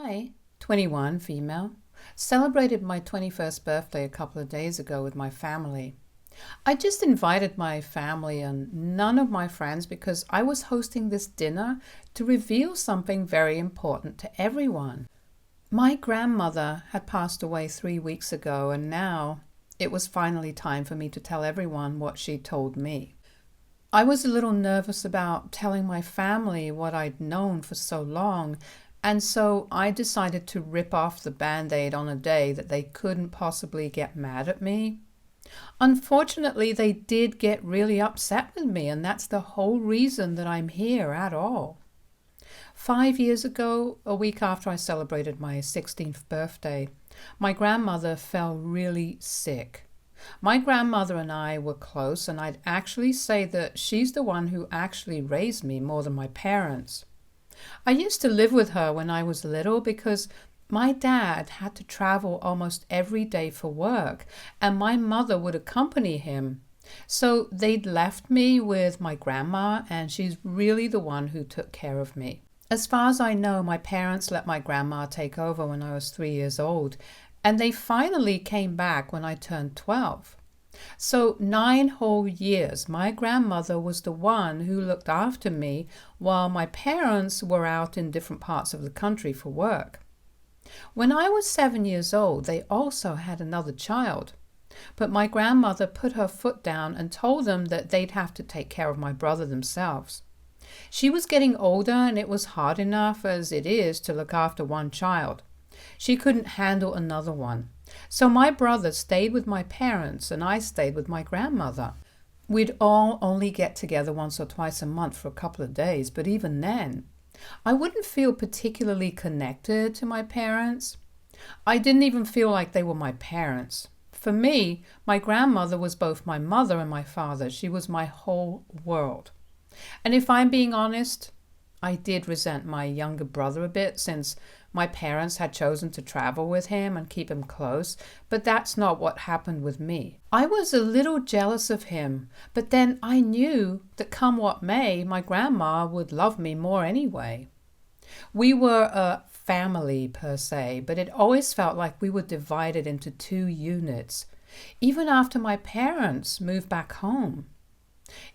I, 21, female, celebrated my 21st birthday a couple of days ago with my family. I just invited my family and none of my friends because I was hosting this dinner to reveal something very important to everyone. My grandmother had passed away 3 weeks ago, and now it was finally time for me to tell everyone what she told me. I was a little nervous about telling my family what I'd known for so long, and so I decided to rip off the Band-Aid on a day that they couldn't possibly get mad at me. Unfortunately, they did get really upset with me, and that's the whole reason that I'm here at all. 5 years ago, a week after I celebrated my 16th birthday, my grandmother fell really sick. My grandmother and I were close, and I'd actually say that she's the one who actually raised me more than my parents. I used to live with her when I was little because my dad had to travel almost every day for work, and my mother would accompany him. So they'd left me with my grandma, and she's really the one who took care of me. As far as I know, my parents let my grandma take over when I was 3 years old, and they finally came back when I turned 12. So 9 whole years, my grandmother was the one who looked after me while my parents were out in different parts of the country for work. When I was 7 years old, they also had another child. But my grandmother put her foot down and told them that they'd have to take care of my brother themselves. She was getting older, and it was hard enough as it is to look after one child. She couldn't handle another one. So my brother stayed with my parents, and I stayed with my grandmother. We'd all only get together once or twice a month for a couple of days, but even then, I wouldn't feel particularly connected to my parents. I didn't even feel like they were my parents. For me, my grandmother was both my mother and my father. She was my whole world. And if I'm being honest, I did resent my younger brother a bit since my parents had chosen to travel with him and keep him close, but that's not what happened with me. I was a little jealous of him, but then I knew that come what may, my grandma would love me more anyway. We were a family per se, but it always felt like we were divided into 2 units, even after my parents moved back home.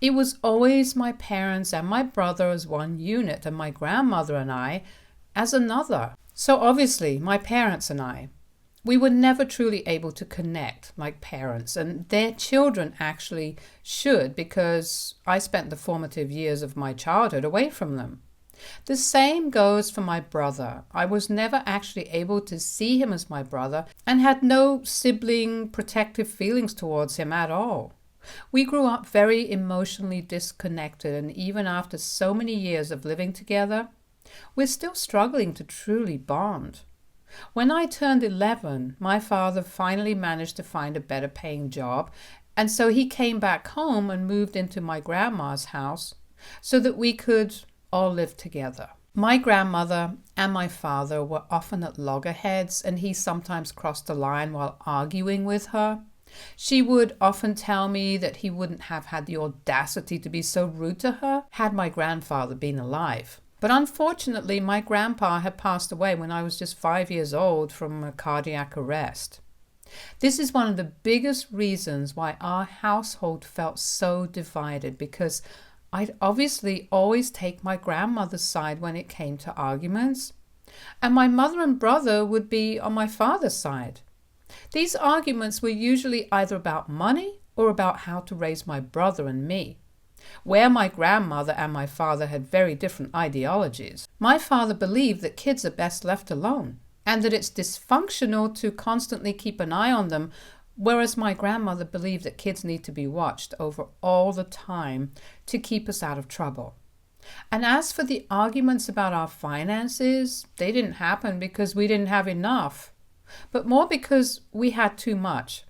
It was always my parents and my brother as one unit, and my grandmother and I as another. So obviously, my parents and I, we were never truly able to connect like parents, and their children actually should, because I spent the formative years of my childhood away from them. The same goes for my brother. I was never actually able to see him as my brother and had no sibling protective feelings towards him at all. We grew up very emotionally disconnected, and even after so many years of living together, we're still struggling to truly bond. When I turned 11, my father finally managed to find a better paying job, and so he came back home and moved into my grandma's house so that we could all live together. My grandmother and my father were often at loggerheads, and he sometimes crossed the line while arguing with her. She would often tell me that he wouldn't have had the audacity to be so rude to her had my grandfather been alive. But unfortunately, my grandpa had passed away when I was just 5 years old from a cardiac arrest. This is one of the biggest reasons why our household felt so divided, because I'd obviously always take my grandmother's side when it came to arguments, and my mother and brother would be on my father's side. These arguments were usually either about money or about how to raise my brother and me, where my grandmother and my father had very different ideologies. My father believed that kids are best left alone, and that it's dysfunctional to constantly keep an eye on them, whereas my grandmother believed that kids need to be watched over all the time to keep us out of trouble. And as for the arguments about our finances, they didn't happen because we didn't have enough, but more because we had too much.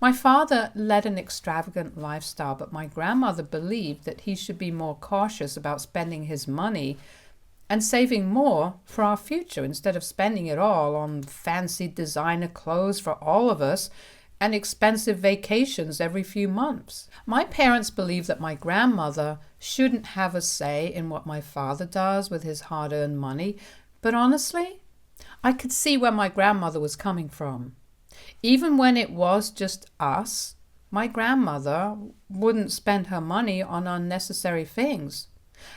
My father led an extravagant lifestyle, but my grandmother believed that he should be more cautious about spending his money and saving more for our future instead of spending it all on fancy designer clothes for all of us and expensive vacations every few months. My parents believe that my grandmother shouldn't have a say in what my father does with his hard-earned money, But honestly, I could see where my grandmother was coming from. Even when it was just us, my grandmother wouldn't spend her money on unnecessary things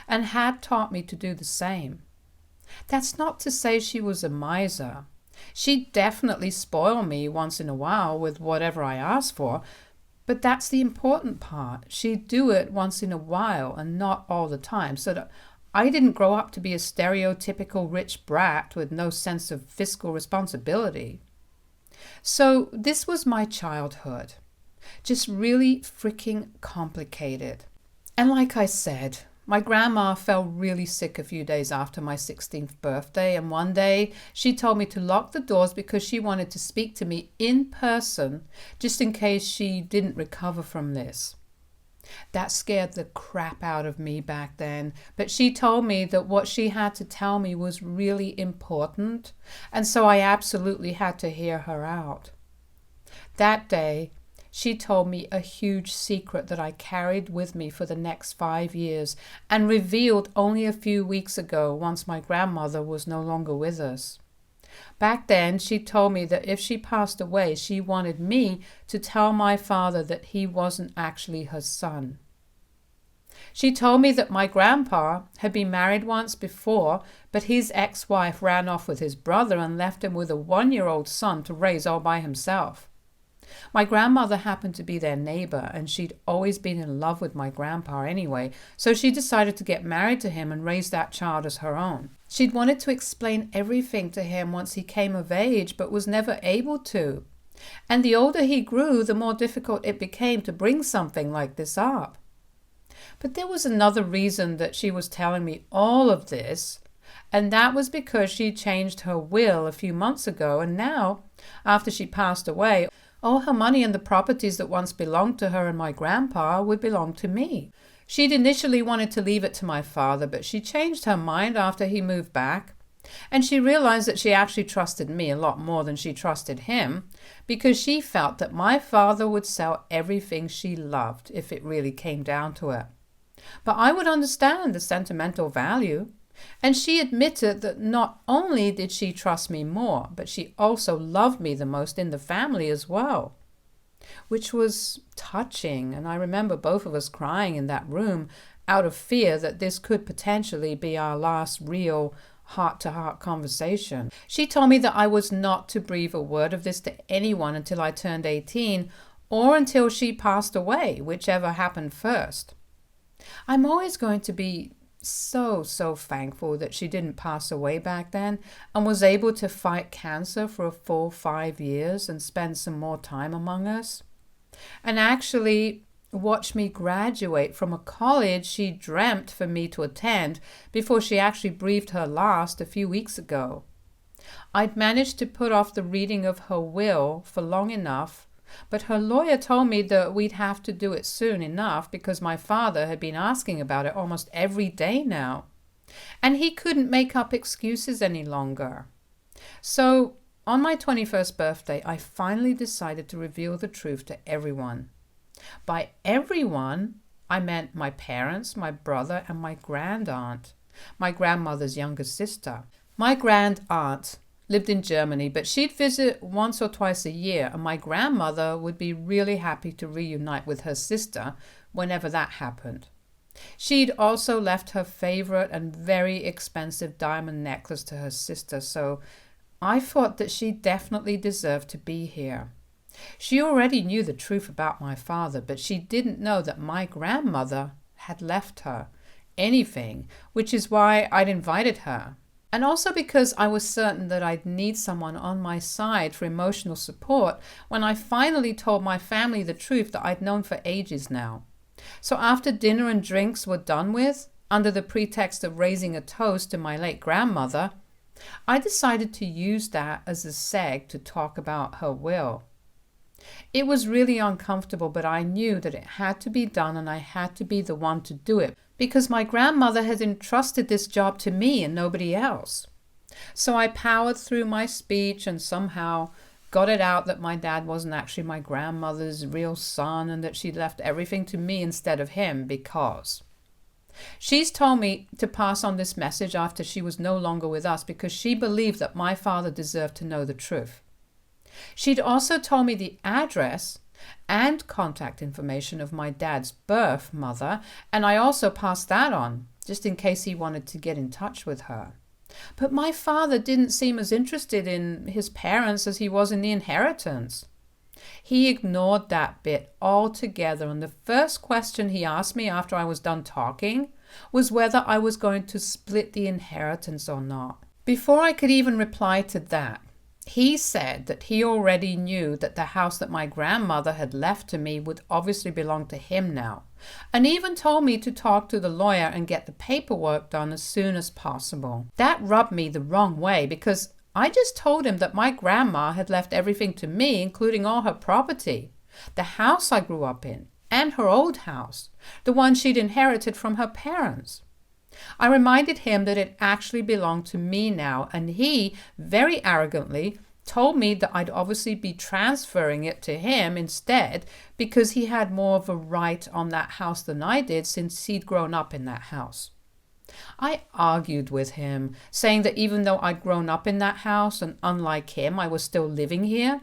and had taught me to do the same. That's not to say she was a miser. She'd definitely spoil me once in a while with whatever I asked for, but that's the important part. She'd do it once in a while and not all the time, so that I didn't grow up to be a stereotypical rich brat with no sense of fiscal responsibility. So this was my childhood. Just really freaking complicated. And like I said, my grandma fell really sick a few days after my 16th birthday, and one day she told me to lock the doors because she wanted to speak to me in person just in case she didn't recover from this. That scared the crap out of me back then, but she told me that what she had to tell me was really important, and so I absolutely had to hear her out. That day, she told me a huge secret that I carried with me for the next 5 years and revealed only a few weeks ago once my grandmother was no longer with us. Back then, she told me that if she passed away, she wanted me to tell my father that he wasn't actually her son. She told me that my grandpa had been married once before, but his ex-wife ran off with his brother and left him with a 1-year-old son to raise all by himself. My grandmother happened to be their neighbor, and she'd always been in love with my grandpa anyway, so she decided to get married to him and raise that child as her own. She'd wanted to explain everything to him once he came of age, but was never able to. And the older he grew, the more difficult it became to bring something like this up. But there was another reason that she was telling me all of this, and that was because she changed her will a few months ago, and now, after she passed away, all her money and the properties that once belonged to her and my grandpa would belong to me. She'd initially wanted to leave it to my father, but she changed her mind after he moved back. And she realized that she actually trusted me a lot more than she trusted him, because she felt that my father would sell everything she loved if it really came down to it. But I would understand the sentimental value. And she admitted that not only did she trust me more, but she also loved me the most in the family as well, which was touching. And I remember both of us crying in that room out of fear that this could potentially be our last real heart-to-heart conversation. She told me that I was not to breathe a word of this to anyone until I turned 18 or until she passed away, whichever happened first. I'm always going to be so thankful that she didn't pass away back then and was able to fight cancer for a full 5 years and spend some more time among us. And actually watch me graduate from a college she dreamt for me to attend before she actually breathed her last a few weeks ago. I'd managed to put off the reading of her will for long enough, but her lawyer told me that we'd have to do it soon enough because my father had been asking about it almost every day now, and he couldn't make up excuses any longer. So on my 21st birthday, I finally decided to reveal the truth to everyone. By everyone, I meant my parents, my brother, and my grandaunt, my grandmother's younger sister. My grandaunt lived in Germany, but she'd visit once or twice a year, and my grandmother would be really happy to reunite with her sister whenever that happened. She'd also left her favorite and very expensive diamond necklace to her sister, so I thought that she definitely deserved to be here. She already knew the truth about my father, but she didn't know that my grandmother had left her anything, which is why I'd invited her. And also because I was certain that I'd need someone on my side for emotional support when I finally told my family the truth that I'd known for ages now. So after dinner and drinks were done with, under the pretext of raising a toast to my late grandmother, I decided to use that as a seg to talk about her will. It was really uncomfortable, but I knew that it had to be done and I had to be the one to do it because my grandmother had entrusted this job to me and nobody else. So I powered through my speech and somehow got it out that my dad wasn't actually my grandmother's real son and that she'd left everything to me instead of him because. She's told me to pass on this message after she was no longer with us because she believed that my father deserved to know the truth. She'd also told me the address and contact information of my dad's birth mother, and I also passed that on, just in case he wanted to get in touch with her. But my father didn't seem as interested in his parents as he was in the inheritance. He ignored that bit altogether, and the first question he asked me after I was done talking was whether I was going to split the inheritance or not. Before I could even reply to that, he said that he already knew that the house that my grandmother had left to me would obviously belong to him now, and even told me to talk to the lawyer and get the paperwork done as soon as possible. That rubbed me the wrong way because I just told him that my grandma had left everything to me, including all her property, the house I grew up in, and her old house, the one she'd inherited from her parents. I reminded him that it actually belonged to me now, and he, very arrogantly, told me that I'd obviously be transferring it to him instead because he had more of a right on that house than I did since he'd grown up in that house. I argued with him, saying that even though I'd grown up in that house and unlike him, I was still living here,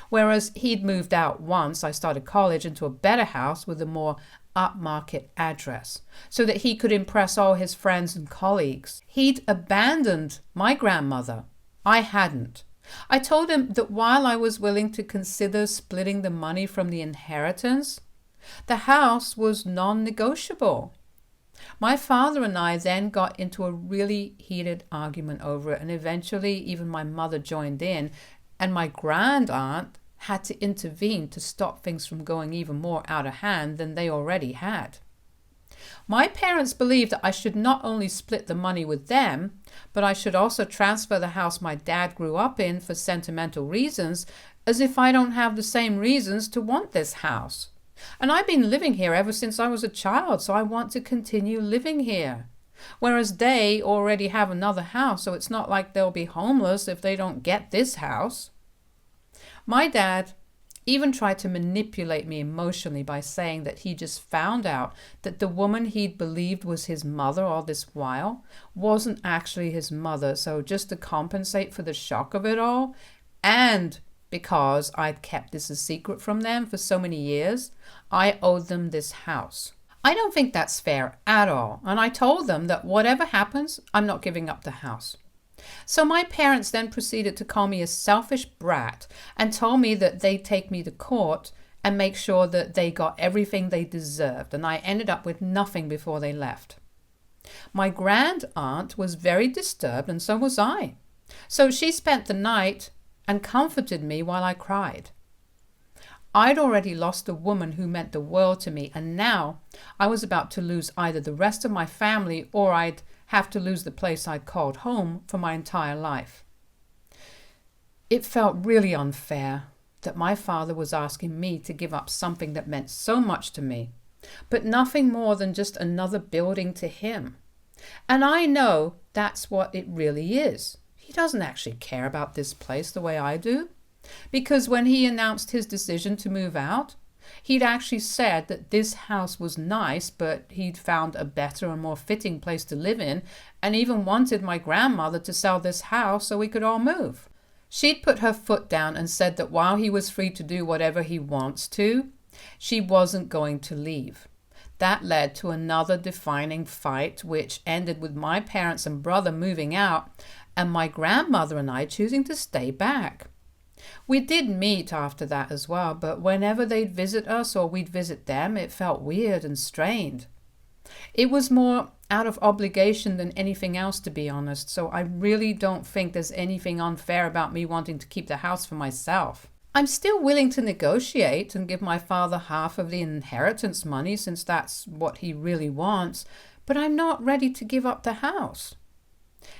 whereas he'd moved out once I started college into a better house with a more upmarket address so that he could impress all his friends and colleagues. He'd abandoned my grandmother. I hadn't. I told him that while I was willing to consider splitting the money from the inheritance, the house was non-negotiable. My father and I then got into a really heated argument over it, and eventually even my mother joined in, and my grand aunt had to intervene to stop things from going even more out of hand than they already had. My parents believed that I should not only split the money with them, but I should also transfer the house my dad grew up in for sentimental reasons, as if I don't have the same reasons to want this house. And I've been living here ever since I was a child, so I want to continue living here. Whereas they already have another house, so it's not like they'll be homeless if they don't get this house. My dad even tried to manipulate me emotionally by saying that he just found out that the woman he'd believed was his mother all this while wasn't actually his mother, so just to compensate for the shock of it all, and because I'd kept this a secret from them for so many years, I owed them this house. I don't think that's fair at all, and I told them that whatever happens, I'm not giving up the house. So my parents then proceeded to call me a selfish brat and told me that they'd take me to court and make sure that they got everything they deserved, and I ended up with nothing before they left. My grand aunt was very disturbed, and so was I. So she spent the night and comforted me while I cried. I'd already lost a woman who meant the world to me, and now I was about to lose either the rest of my family or I'd have to lose the place I'd called home for my entire life. It felt really unfair that my father was asking me to give up something that meant so much to me, but nothing more than just another building to him. And I know that's what it really is. He doesn't actually care about this place the way I do, because when he announced his decision to move out, he'd actually said that this house was nice, but he'd found a better and more fitting place to live in, and even wanted my grandmother to sell this house so we could all move. She'd put her foot down and said that while he was free to do whatever he wants to, she wasn't going to leave. That led to another defining fight, which ended with my parents and brother moving out, and my grandmother and I choosing to stay back. We did meet after that as well, but whenever they'd visit us or we'd visit them, it felt weird and strained. It was more out of obligation than anything else, to be honest, so I really don't think there's anything unfair about me wanting to keep the house for myself. I'm still willing to negotiate and give my father half of the inheritance money since that's what he really wants, but I'm not ready to give up the house.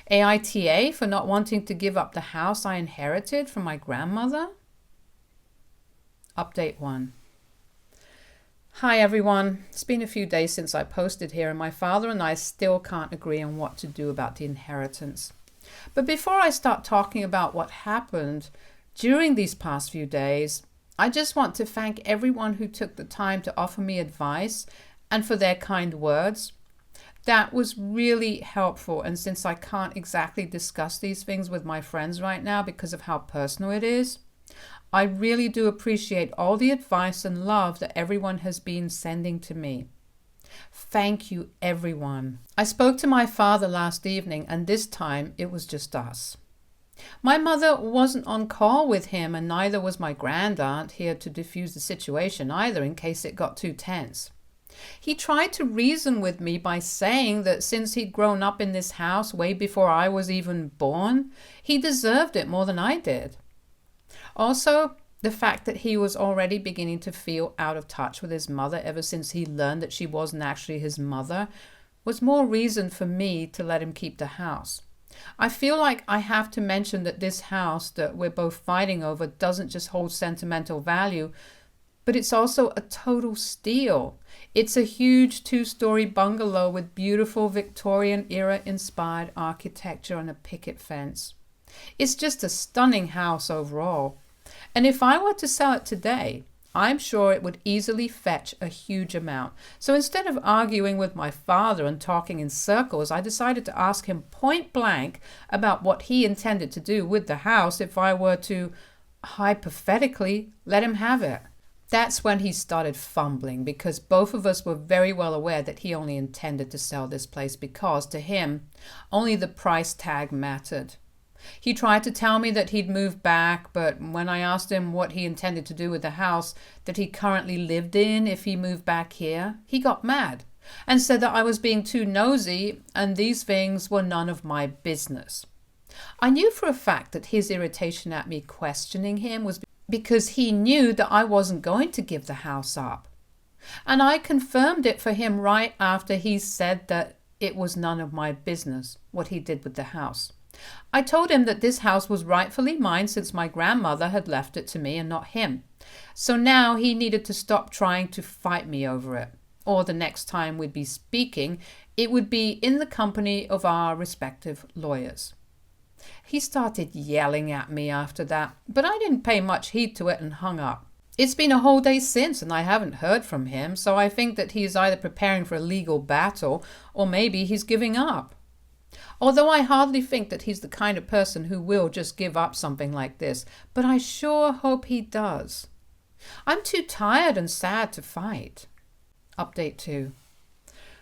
AITA for not wanting to give up the house I inherited from my grandmother? Update 1. Hi everyone. It's been a few days since I posted here, and my father and I still can't agree on what to do about the inheritance. But before I start talking about what happened during these past few days, I just want to thank everyone who took the time to offer me advice and for their kind words. That was really helpful. And since I can't exactly discuss these things with my friends right now because of how personal it is, I really do appreciate all the advice and love that everyone has been sending to me. Thank you, everyone. I spoke to my father last evening, and this time it was just us. My mother wasn't on call with him, and neither was my grandaunt here to diffuse the situation either in case it got too tense. He tried to reason with me by saying that since he'd grown up in this house way before I was even born, he deserved it more than I did. Also, the fact that he was already beginning to feel out of touch with his mother ever since he learned that she wasn't actually his mother was more reason for me to let him keep the house. I feel like I have to mention that this house that we're both fighting over doesn't just hold sentimental value, but it's also a total steal. It's a huge 2-story bungalow with beautiful Victorian-era inspired architecture and a picket fence. It's just a stunning house overall. And if I were to sell it today, I'm sure it would easily fetch a huge amount. So instead of arguing with my father and talking in circles, I decided to ask him point blank about what he intended to do with the house if I were to, hypothetically, let him have it. That's when he started fumbling, because both of us were very well aware that he only intended to sell this place because, to him, only the price tag mattered. He tried to tell me that he'd moved back, but when I asked him what he intended to do with the house that he currently lived in if he moved back here, he got mad and said that I was being too nosy and these things were none of my business. I knew for a fact that his irritation at me questioning him was because he knew that I wasn't going to give the house up. And I confirmed it for him right after he said that it was none of my business what he did with the house. I told him that this house was rightfully mine since my grandmother had left it to me and not him. So now he needed to stop trying to fight me over it. Or the next time we'd be speaking, it would be in the company of our respective lawyers. He started yelling at me after that, but I didn't pay much heed to it and hung up. It's been a whole day since and I haven't heard from him, so I think that he is either preparing for a legal battle or maybe he's giving up. Although I hardly think that he's the kind of person who will just give up something like this, but I sure hope he does. I'm too tired and sad to fight. Update 2.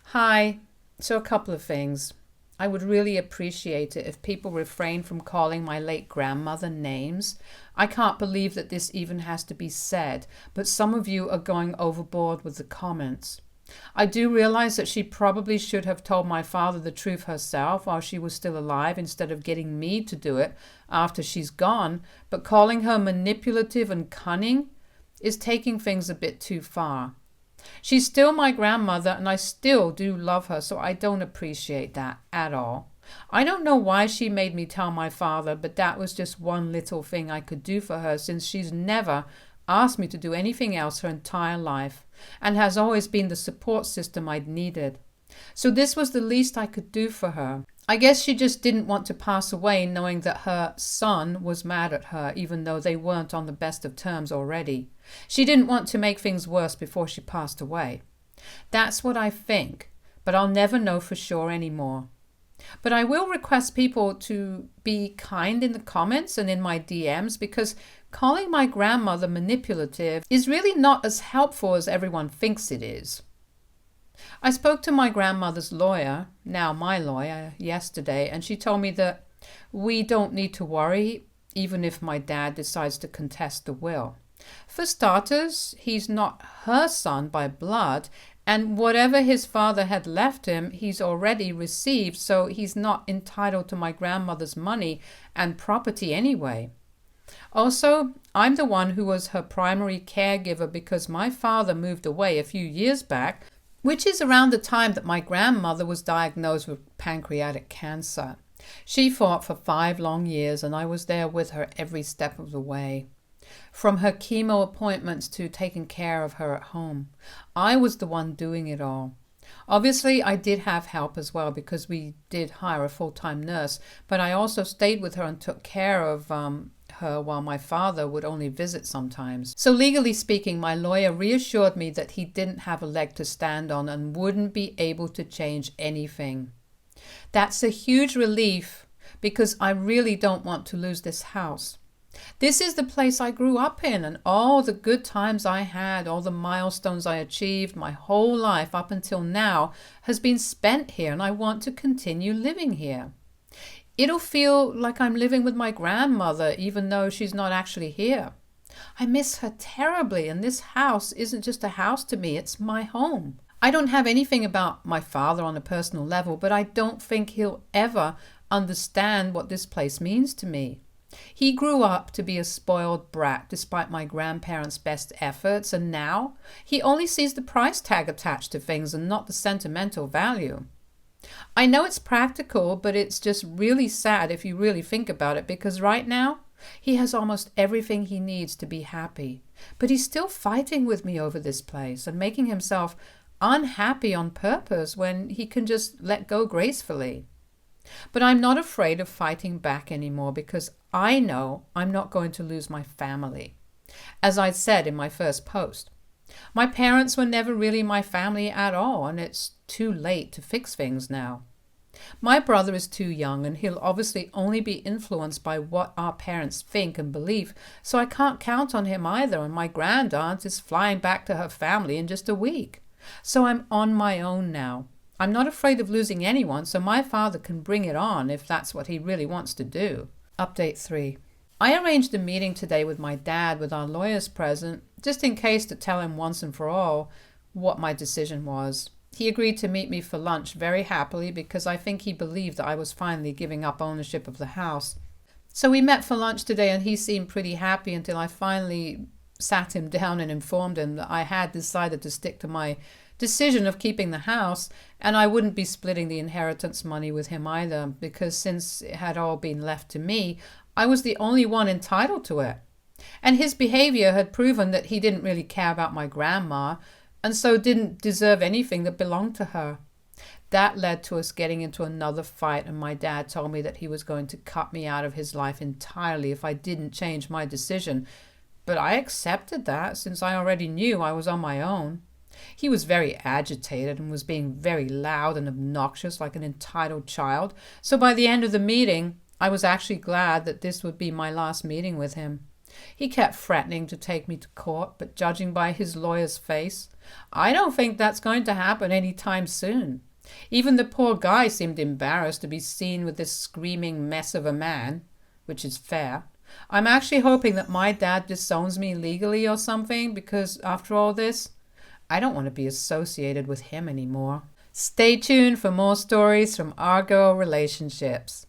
Hi. So a couple of things. I would really appreciate it if people refrain from calling my late grandmother names. I can't believe that this even has to be said, but some of you are going overboard with the comments. I do realize that she probably should have told my father the truth herself while she was still alive instead of getting me to do it after she's gone, but calling her manipulative and cunning is taking things a bit too far. She's still my grandmother and I still do love her, so I don't appreciate that at all. I don't know why she made me tell my father, but that was just one little thing I could do for her since she's never asked me to do anything else her entire life and has always been the support system I'd needed. So this was the least I could do for her. I guess she just didn't want to pass away knowing that her son was mad at her even though they weren't on the best of terms already. She didn't want to make things worse before she passed away. That's what I think, but I'll never know for sure anymore. But I will request people to be kind in the comments and in my DMs because calling my grandmother manipulative is really not as helpful as everyone thinks it is. I spoke to my grandmother's lawyer, now my lawyer, yesterday, and she told me that we don't need to worry even if my dad decides to contest the will. For starters, he's not her son by blood, and whatever his father had left him, he's already received, so he's not entitled to my grandmother's money and property anyway. Also, I'm the one who was her primary caregiver because my father moved away a few years back, which is around the time that my grandmother was diagnosed with pancreatic cancer. She fought for 5 long years and I was there with her every step of the way. From her chemo appointments to taking care of her at home. I was the one doing it all. Obviously, I did have help as well because we did hire a full-time nurse, but I also stayed with her and took care of her while my father would only visit sometimes. So legally speaking, my lawyer reassured me that he didn't have a leg to stand on and wouldn't be able to change anything. That's a huge relief because I really don't want to lose this house. This is the place I grew up in, and all the good times I had, all the milestones I achieved, my whole life up until now has been spent here, and I want to continue living here. It'll feel like I'm living with my grandmother, even though she's not actually here. I miss her terribly, and this house isn't just a house to me, it's my home. I don't have anything about my father on a personal level, but I don't think he'll ever understand what this place means to me. He grew up to be a spoiled brat despite my grandparents' best efforts, and now he only sees the price tag attached to things and not the sentimental value. I know it's practical, but it's just really sad if you really think about it, because right now he has almost everything he needs to be happy. But he's still fighting with me over this place and making himself unhappy on purpose when he can just let go gracefully. But I'm not afraid of fighting back anymore because I know I'm not going to lose my family. As I said in my first post, my parents were never really my family at all, and it's too late to fix things now. My brother is too young, and he'll obviously only be influenced by what our parents think and believe, so I can't count on him either, and my grandaunt is flying back to her family in just a week. So I'm on my own now. I'm not afraid of losing anyone, so my father can bring it on if that's what he really wants to do. Update 3. I arranged a meeting today with my dad with our lawyers present, just in case to tell him once and for all what my decision was. He agreed to meet me for lunch very happily because I think he believed that I was finally giving up ownership of the house. So we met for lunch today, and he seemed pretty happy until I finally sat him down and informed him that I had decided to stick to my decision of keeping the house, and I wouldn't be splitting the inheritance money with him either, because since it had all been left to me, I was the only one entitled to it. And his behavior had proven that he didn't really care about my grandma, and so didn't deserve anything that belonged to her. That led to us getting into another fight, and my dad told me that he was going to cut me out of his life entirely if I didn't change my decision. But I accepted that, since I already knew I was on my own. He was very agitated and was being very loud and obnoxious like an entitled child, so by the end of the meeting, I was actually glad that this would be my last meeting with him. He kept threatening to take me to court, but judging by his lawyer's face, I don't think that's going to happen any time soon. Even the poor guy seemed embarrassed to be seen with this screaming mess of a man, which is fair. I'm actually hoping that my dad disowns me legally or something, because after all this, I don't want to be associated with him anymore. Stay tuned for more stories from our girl relationships.